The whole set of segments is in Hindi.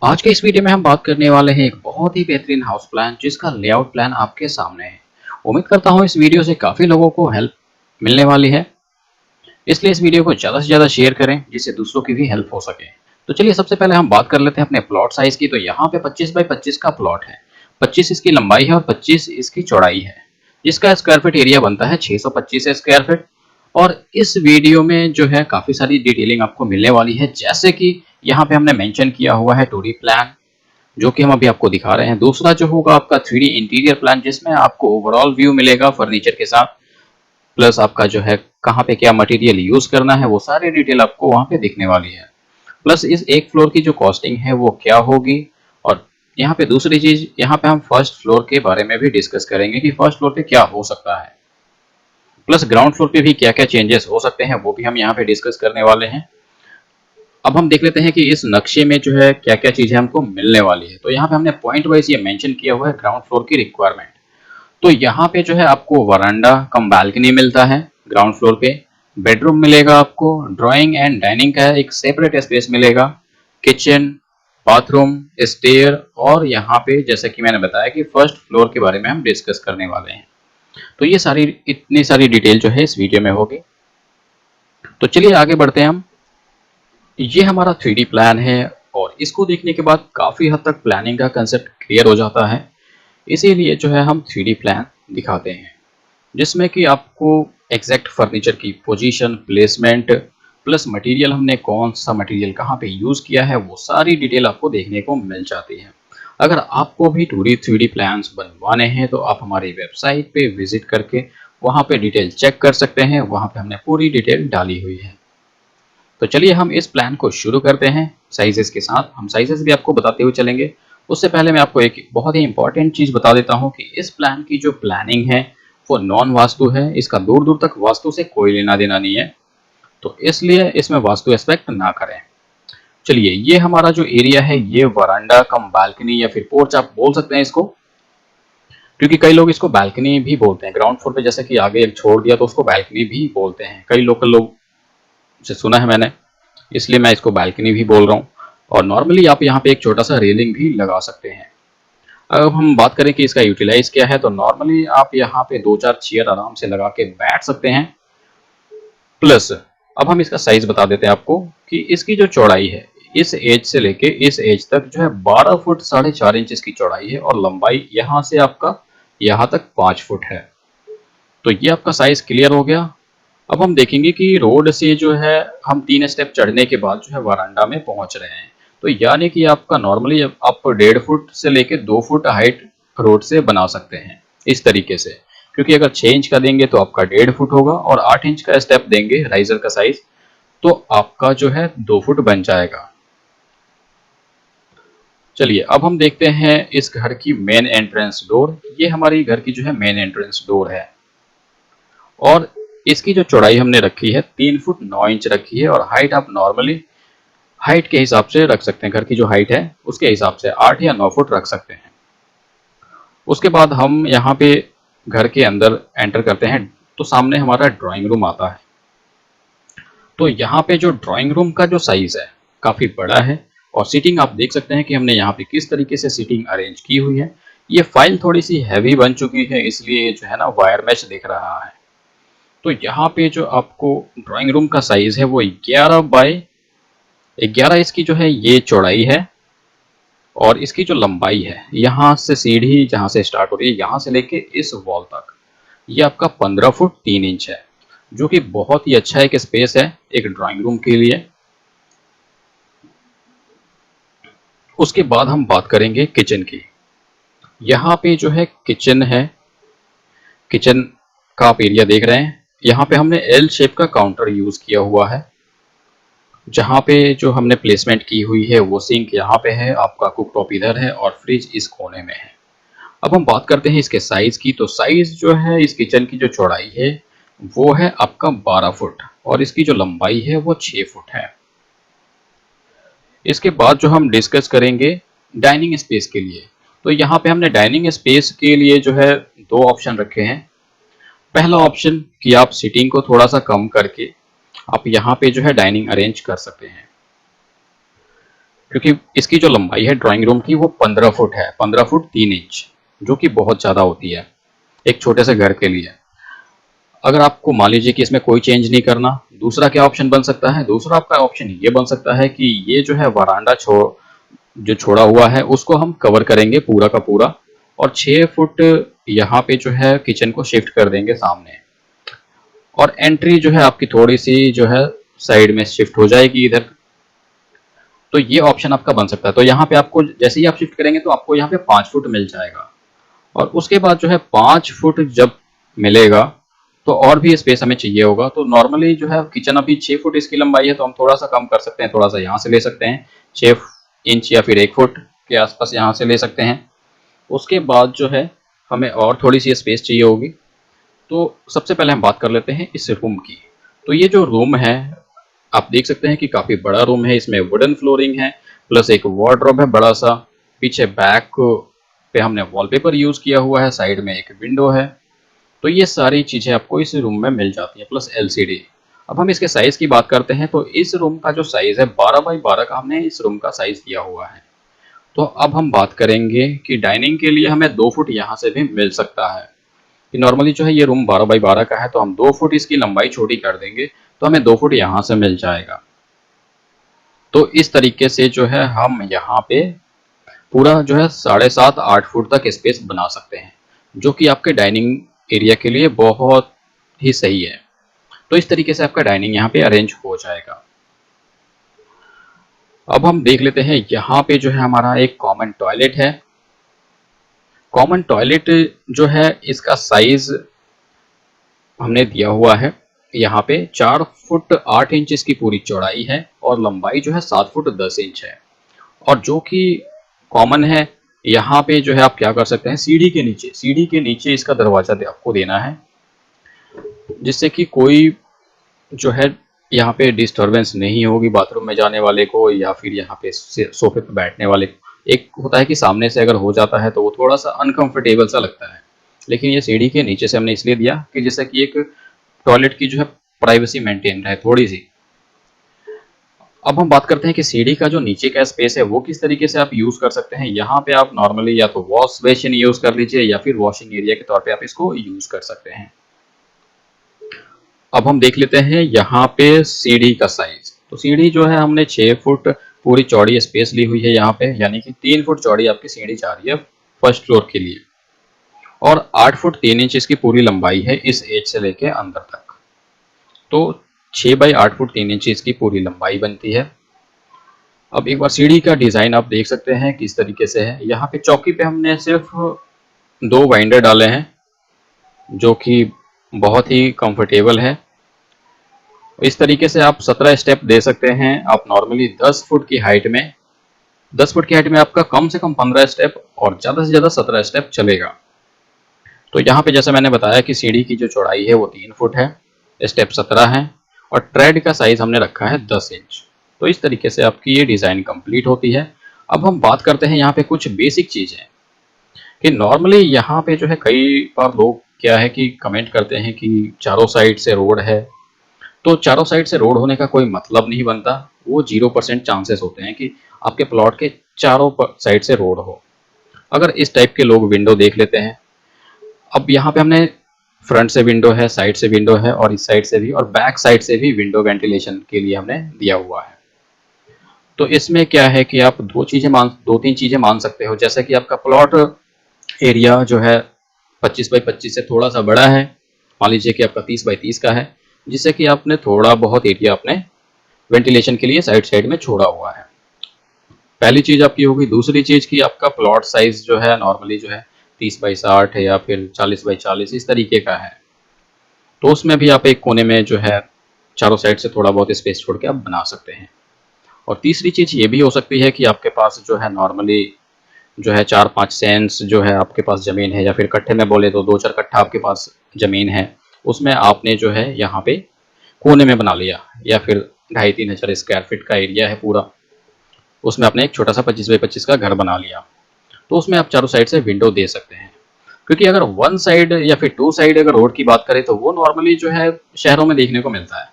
आज के इस वीडियो में हम बात करने वाले हैं एक बहुत ही बेहतरीन हाउस प्लान जिसका लेआउट प्लान आपके सामने है। उम्मीद करता हूं इस वीडियो से काफी लोगों को हेल्प मिलने वाली है, इसलिए इस वीडियो को ज्यादा से ज्यादा शेयर करें जिससे दूसरों की भी हेल्प हो सके। तो चलिए सबसे पहले हम बात कर लेते हैं अपने प्लॉट साइज की। तो यहाँ पे 25 बाई 25 का प्लॉट है। 25 इसकी लंबाई है और 25 इसकी चौड़ाई है, जिसका स्क्वायर फीट एरिया बनता है 625 स्क्वायर फीट। और इस वीडियो में जो है काफी सारी डिटेलिंग आपको मिलने वाली है, जैसे कि यहाँ पे हमने मेंशन किया हुआ है 2D प्लान जो कि हम अभी आपको दिखा रहे हैं। दूसरा जो होगा आपका 3D इंटीरियर प्लान, जिसमें आपको ओवरऑल व्यू मिलेगा फर्नीचर के साथ, प्लस आपका जो है कहाँ पे क्या मटेरियल यूज करना है वो सारी डिटेल आपको वहाँ पे दिखने वाली है। प्लस इस एक फ्लोर की जो कॉस्टिंग है वो क्या होगी। और यहाँ पे दूसरी चीज, यहाँ पे हम फर्स्ट फ्लोर के बारे में भी डिस्कस करेंगे कि फर्स्ट फ्लोर पे क्या हो सकता है, प्लस ग्राउंड फ्लोर पे भी क्या क्या चेंजेस हो सकते हैं वो भी हम यहाँ पे डिस्कस करने वाले हैं। अब हम देख लेते हैं कि इस नक्शे में जो है क्या क्या चीजें हमको मिलने वाली है। तो यहाँ पे हमने पॉइंट वाइज ये मेंशन किया हुआ है ग्राउंड फ्लोर की रिक्वायरमेंट। तो यहाँ पे जो है आपको वरांडा कम बालकनी मिलता है ग्राउंड फ्लोर पे। बेडरूम मिलेगा आपको, ड्राइंग एंड डाइनिंग का एक सेपरेट स्पेस मिलेगा, किचन, बाथरूम, स्टेयर, और यहाँ पे जैसे कि मैंने बताया कि फर्स्ट फ्लोर के बारे में हम डिस्कस करने वाले हैं। तो ये सारी इतनी सारी डिटेल जो है इस वीडियो में होगी। तो चलिए आगे बढ़ते हैं हम। ये हमारा 3D प्लान है और इसको देखने के बाद काफ़ी हद तक प्लानिंग का कंसेप्ट क्लियर हो जाता है। इसीलिए जो है हम 3D प्लान दिखाते हैं, जिसमें कि आपको एग्जैक्ट फर्नीचर की पोजीशन, प्लेसमेंट, प्लस मटेरियल, हमने कौन सा मटेरियल कहाँ पे यूज़ किया है, वो सारी डिटेल आपको देखने को मिल जाती है। अगर आपको भी 2D 3D प्लान्स बनवाने हैं तो आप हमारी वेबसाइट पे विजिट करके वहाँ पे डिटेल चेक कर सकते हैं। वहाँ पे हमने पूरी डिटेल डाली हुई है। तो चलिए हम इस प्लान को शुरू करते हैं साइजेस के साथ। हम साइजेस भी आपको बताते हुए चलेंगे। उससे पहले मैं आपको एक बहुत ही इंपॉर्टेंट चीज बता देता हूं कि इस प्लान की जो प्लानिंग है वो नॉन वास्तु है। इसका दूर दूर तक वास्तु से कोई लेना देना नहीं है, तो इसलिए इसमें वास्तु एस्पेक्ट ना करें। चलिए, ये हमारा जो एरिया है ये वरांडा कम बालकनी या फिर पोर्च आप बोल सकते हैं इसको, क्योंकि कई लोग इसको बालकनी भी बोलते हैं। ग्राउंड फ्लोर पे जैसे कि आगे एक छोड़ दिया तो उसको बालकनी भी बोलते हैं, कई लोकल लोग से सुना है मैंने, इसलिए मैं इसको बालकनी भी बोल रहा हूँ। और नॉर्मली आप यहाँ पे एक छोटा सा रेलिंग भी लगा सकते हैं। अब हम बात करें कि इसका यूटिलाइज क्या है, तो नॉर्मली आप यहाँ पे 2-4 चेयर आराम से लगा के बैठ सकते हैं। प्लस अब हम इसका साइज बता देते हैं आपको कि इसकी जो चौड़ाई है इस एज से लेके इस एज तक जो है 12 फुट 4.5 इंच की चौड़ाई है, और लंबाई यहाँ से आपका यहाँ तक 5 फुट है। तो ये आपका साइज क्लियर हो गया। अब हम देखेंगे कि रोड से जो है हम 3 स्टेप चढ़ने के बाद जो है वरांडा में पहुंच रहे हैं। तो यानी कि आपका नॉर्मली आप 1.5 फुट से लेके 2 फुट हाइट रोड से बना सकते हैं इस तरीके से, क्योंकि अगर 6 इंच का देंगे तो आपका 1.5 फुट होगा, और 8 इंच का स्टेप देंगे राइजर का साइज तो आपका जो है 2 फुट बन जाएगा। चलिए अब हम देखते हैं इस घर की मेन एंट्रेंस डोर। ये हमारी घर की जो है मेन एंट्रेंस डोर है, और इसकी जो चौड़ाई हमने रखी है 3 फुट 9 इंच रखी है, और हाइट आप नॉर्मली हाइट के हिसाब से रख सकते हैं। घर की जो हाइट है उसके हिसाब से 8 या 9 फुट रख सकते हैं। उसके बाद हम यहाँ पे घर के अंदर एंटर करते हैं तो सामने हमारा ड्राइंग रूम आता है। तो यहाँ पे जो ड्राइंग रूम का जो साइज है काफी बड़ा है, और सीटिंग आप देख सकते हैं कि हमने यहाँ पे किस तरीके से सीटिंग अरेंज की हुई है। ये फाइल थोड़ी सी हैवी बन चुकी है, इसलिए जो है ना वायर मैश दिख रहा है। तो यहाँ पे जो आपको ड्राइंग रूम का साइज है वो 11 बाय 11 इसकी जो है ये चौड़ाई है, और इसकी जो लंबाई है यहाँ से सीढ़ी जहाँ से स्टार्ट हो रही है यहाँ से लेके इस वॉल तक ये आपका 15 फुट 3 इंच है, जो कि बहुत ही अच्छा एक स्पेस है एक ड्राइंग रूम के लिए। उसके बाद हम बात करेंगे किचन की। यहाँ पे जो है किचन है, किचन का आप एरिया देख रहे हैं। यहाँ पे हमने एल शेप का काउंटर यूज किया हुआ है, जहाँ पे जो हमने प्लेसमेंट की हुई है वो सिंक यहाँ पे है, आपका कुकटॉप इधर है, और फ्रिज इस कोने में है। अब हम बात करते हैं इसके साइज की। तो साइज जो है इस किचन की जो चौड़ाई है वो है आपका 12 फुट, और इसकी जो लंबाई है वो 6 फुट है। इसके बाद जो हम डिस्कस करेंगे डाइनिंग स्पेस के लिए, तो यहाँ पे हमने डाइनिंग स्पेस के लिए जो है 2 ऑप्शन रखे हैं। पहला ऑप्शन कि आप सीटिंग को थोड़ा सा कम करके आप यहाँ पे जो है डाइनिंग अरेंज कर सकते हैं। क्योंकि इसकी जो लंबाई है ड्राइंग रूम की वो 15 फुट है, 15 फुट 3 इंच, जो कि बहुत ज़्यादा होती है एक छोटे से घर के लिए। अगर आपको मान लीजिए कि इसमें कोई चेंज नहीं करना, दूसरा क्या ऑप्शन बन सकता है? दूसरा आपका ऑप्शन ये बन सकता है कि ये जो है वरांडा जो छोड़ा हुआ है उसको हम कवर करेंगे पूरा का पूरा, और 6 फुट यहाँ पे जो है किचन को शिफ्ट कर देंगे सामने, और एंट्री जो है आपकी थोड़ी सी जो है साइड में शिफ्ट हो जाएगी इधर। तो ये ऑप्शन आपका बन सकता है। तो यहाँ पे आपको जैसे ही आप शिफ्ट करेंगे तो आपको यहाँ पे 5 फुट मिल जाएगा, और उसके बाद जो है 5 फुट जब मिलेगा तो और भी स्पेस हमें चाहिए होगा। तो नॉर्मली जो है किचन अभी 6 फुट इसकी लंबाई है, तो हम थोड़ा सा कम कर सकते हैं, थोड़ा सा यहाँ से ले सकते हैं 6 इंच या फिर 1 फुट के आसपास यहाँ से ले सकते हैं। उसके बाद जो है हमें और थोड़ी सी स्पेस चाहिए होगी। तो सबसे पहले हम बात कर लेते हैं इस रूम की। तो ये जो रूम है आप देख सकते हैं कि काफ़ी बड़ा रूम है, इसमें वुडन फ्लोरिंग है, प्लस एक वार्डरोब है बड़ा सा, पीछे बैक पे हमने वॉलपेपर यूज़ किया हुआ है, साइड में एक विंडो है। तो ये सारी चीज़ें आपको इस रूम में मिल जाती हैं, प्लस एलसीडी। अब हम इसके साइज़ की बात करते हैं, तो इस रूम का जो साइज़ है 12 बाई 12 का हमने इस रूम का साइज़ दिया हुआ है। तो अब हम बात करेंगे कि डाइनिंग के लिए हमें 2 फुट यहाँ से भी मिल सकता है। कि नॉर्मली जो है ये रूम 12 बाई 12 का है, तो हम 2 फुट इसकी लंबाई छोटी कर देंगे तो हमें 2 फुट यहाँ से मिल जाएगा। तो इस तरीके से जो है हम यहाँ पे पूरा जो है 7.5-8 फुट तक स्पेस बना सकते हैं, जो कि आपके डाइनिंग एरिया के लिए बहुत ही सही है। तो इस तरीके से आपका डाइनिंग यहाँ पे अरेंज हो जाएगा। अब हम देख लेते हैं यहाँ पे जो है हमारा एक कॉमन टॉयलेट है। कॉमन टॉयलेट जो है इसका साइज हमने दिया हुआ है यहाँ पे 4 फुट 8 इंच इसकी पूरी चौड़ाई है, और लंबाई जो है 7 फुट 10 इंच है। और जो कि कॉमन है, यहाँ पे जो है आप क्या कर सकते हैं, सीढ़ी के नीचे इसका दरवाजा आपको देना है, जिससे कि कोई जो है यहाँ पे डिस्टरबेंस नहीं होगी बाथरूम में जाने वाले को, या फिर यहाँ पे सोफे पे बैठने वाले को। एक होता है कि सामने से अगर हो जाता है तो वो थोड़ा सा अनकंफर्टेबल सा लगता है, लेकिन ये सीढ़ी के नीचे से हमने इसलिए दिया कि जैसे कि एक टॉयलेट की जो है प्राइवेसी मेंटेन रहे थोड़ी सी। अब हम बात करते हैं कि सीढ़ी का जो नीचे का स्पेस है वो किस तरीके से आप यूज कर सकते हैं। यहाँ पे आप नॉर्मली या तो वॉश बेसिन यूज कर लीजिए, या फिर वॉशिंग एरिया के तौर पे आप इसको यूज कर सकते हैं। अब हम देख लेते हैं यहाँ पे सीढ़ी का साइज। तो सीढ़ी जो है हमने 6 फुट पूरी चौड़ी स्पेस ली हुई है यहाँ पे, यानी कि 3 फुट चौड़ी आपकी सीढ़ी जा रही है फर्स्ट फ्लोर के लिए, और 8 फुट 3 इंच इसकी पूरी लंबाई है इस एज से लेके अंदर तक। तो 6 बाई 8 फुट 3 इंच इसकी पूरी लंबाई बनती है। अब एक बार सीढ़ी का डिजाइन आप देख सकते हैं किस तरीके से है। यहाँ पे चौकी पे हमने सिर्फ 2 वाइंडर डाले हैं, जो कि बहुत ही कंफर्टेबल है। इस तरीके से आप 17 स्टेप दे सकते हैं। आप नॉर्मली 10 फुट की हाइट में, 10 फुट की हाइट में आपका कम से कम 15 स्टेप और ज़्यादा से ज़्यादा 17 स्टेप चलेगा। तो यहाँ पे जैसे मैंने बताया कि सीढ़ी की जो चौड़ाई है वो 3 फुट है, स्टेप 17 है, और ट्रेड का साइज हमने रखा है 10 इंच। तो इस तरीके से आपकी ये डिज़ाइन कंप्लीट होती है। अब हम बात करते हैं यहाँ पे कुछ बेसिक चीज़ें, कि नॉर्मली यहाँ पे जो है कई बार लोग क्या है कि कमेंट करते हैं कि चारों साइड से रोड है। तो चारों साइड से रोड होने का कोई मतलब नहीं बनता, वो 0% चांसेस होते हैं कि आपके प्लॉट के चारों साइड से रोड हो। अगर इस टाइप के लोग विंडो देख लेते हैं, अब यहाँ पे हमने फ्रंट से विंडो है, साइड से विंडो है, और इस साइड से भी और बैक साइड से भी विंडो वेंटिलेशन के लिए हमने दिया हुआ है। तो इसमें क्या है कि आप 2-3 चीजें मान सकते हो, जैसे कि आपका प्लॉट एरिया जो है 25 बाई 25 से थोड़ा सा बड़ा है, मान लीजिए कि आपका 30 बाई 30 का है, जिससे कि आपने थोड़ा बहुत एरिया अपने वेंटिलेशन के लिए साइड साइड में छोड़ा हुआ है। पहली चीज आपकी होगी। दूसरी चीज कि आपका प्लॉट साइज जो है नॉर्मली जो है 30 बाई 60 है, या फिर 40 बाई 40 इस तरीके का है। तो उसमें भी आप एक कोने में जो है चारों साइड से थोड़ा बहुत स्पेस छोड़ के आप बना सकते हैं। और तीसरी चीज ये भी हो सकती है कि आपके पास जो है नॉर्मली जो है 4-5 सेंस जो है आपके पास ज़मीन है, या फिर कट्ठे में बोले तो 2-4 कट्ठा आपके पास ज़मीन है, उसमें आपने जो है यहाँ पे कोने में बना लिया, या फिर 2,500-3 हज़ार स्क्वायर फीट का एरिया है पूरा, उसमें आपने एक छोटा सा 25 बाई 25 का घर बना लिया। तो उसमें आप चारों साइड से विंडो दे सकते हैं। क्योंकि अगर 1 साइड या फिर 2 साइड अगर रोड की बात करें तो वो नॉर्मली जो है शहरों में देखने को मिलता है।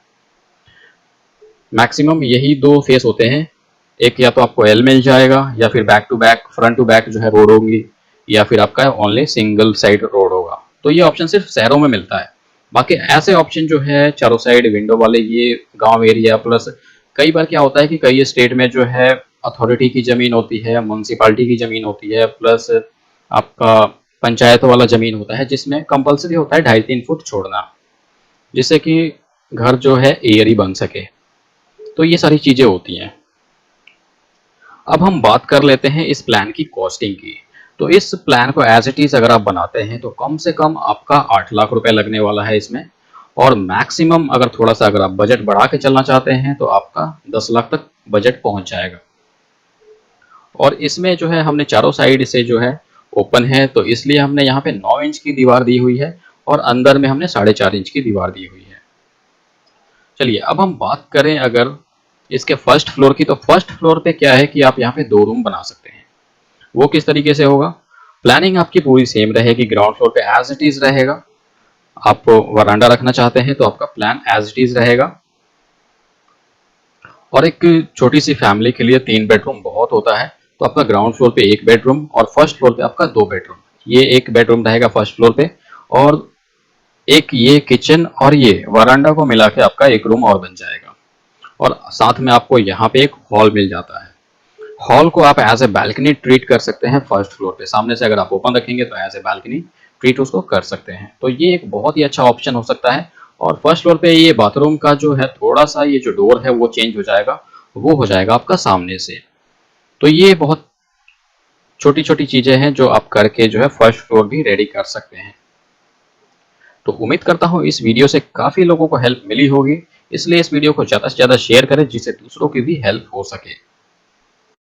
मैक्सिमम यही 2 फेस होते हैं, एक या तो आपको एल मिल जाएगा या फिर back to back front to back जो है रोड होंगी, या फिर आपका ओनली सिंगल साइड रोड होगा। तो ये ऑप्शन सिर्फ शहरों में मिलता है। बाकी ऐसे ऑप्शन जो है चारों साइड विंडो वाले, ये गांव एरिया प्लस कई बार क्या होता है कि कई स्टेट में जो है अथॉरिटी की ज़मीन होती है, म्यूनसिपालिटी की ज़मीन होती है, प्लस आपका पंचायत वाला ज़मीन होता है जिसमें कंपलसरी होता है 2.5-3 फुट छोड़ना, जिससे कि घर जो है एयरी बन सके। तो ये सारी चीज़ें होती हैं। अब हम बात कर लेते हैं इस प्लान की कॉस्टिंग की। तो इस प्लान को एज इट इज़ अगर आप बनाते हैं तो कम से कम आपका 8 लाख रुपए लगने वाला है इसमें, और मैक्सिमम अगर थोड़ा सा अगर आप बजट बढ़ा के चलना चाहते हैं तो आपका 10 लाख तक बजट पहुंच जाएगा। और इसमें जो है हमने चारों साइड से जो है ओपन है, तो इसलिए हमने यहाँ पे 9 इंच की दीवार दी हुई है और अंदर में हमने 4.5 इंच की दीवार दी हुई है। चलिए अब हम बात करें अगर इसके फर्स्ट फ्लोर की, तो फर्स्ट फ्लोर पे क्या है कि आप यहाँ पे 2 रूम बना सकते हैं। वो किस तरीके से होगा? प्लानिंग आपकी पूरी सेम रहेगी, ग्राउंड फ्लोर पे एज इट इज रहेगा। आप वरांडा रखना चाहते हैं तो आपका प्लान एज इट इज रहेगा। और एक छोटी सी फैमिली के लिए 3 बेडरूम बहुत होता है, तो आपका ग्राउंड फ्लोर पे 1 बेडरूम और फर्स्ट फ्लोर पे आपका 2 बेडरूम, ये 1 बेडरूम रहेगा फर्स्ट फ्लोर पे, और एक ये किचन और ये वरांडा को मिला के आपका 1 रूम और बन जाएगा। और साथ में आपको यहाँ पे एक हॉल मिल जाता है। हॉल को आप एज ए बालकनी ट्रीट कर सकते हैं फर्स्ट फ्लोर पे, सामने से अगर आप ओपन रखेंगे तो एज ए बालकनी ट्रीट उसको कर सकते हैं। तो ये एक बहुत ही अच्छा ऑप्शन हो सकता है। और फर्स्ट फ्लोर पे ये बाथरूम का जो है थोड़ा सा ये जो डोर है वो चेंज हो जाएगा, वो हो जाएगा आपका सामने से। तो ये बहुत छोटी छोटी चीजें हैं जो आप करके जो है फर्स्ट फ्लोर भी रेडी कर सकते हैं। तो उम्मीद करता हूँ इस वीडियो से काफी लोगों को हेल्प मिली होगी, इसलिए इस वीडियो को ज्यादा से ज्यादा शेयर करें जिससे दूसरों की भी हेल्प हो सके।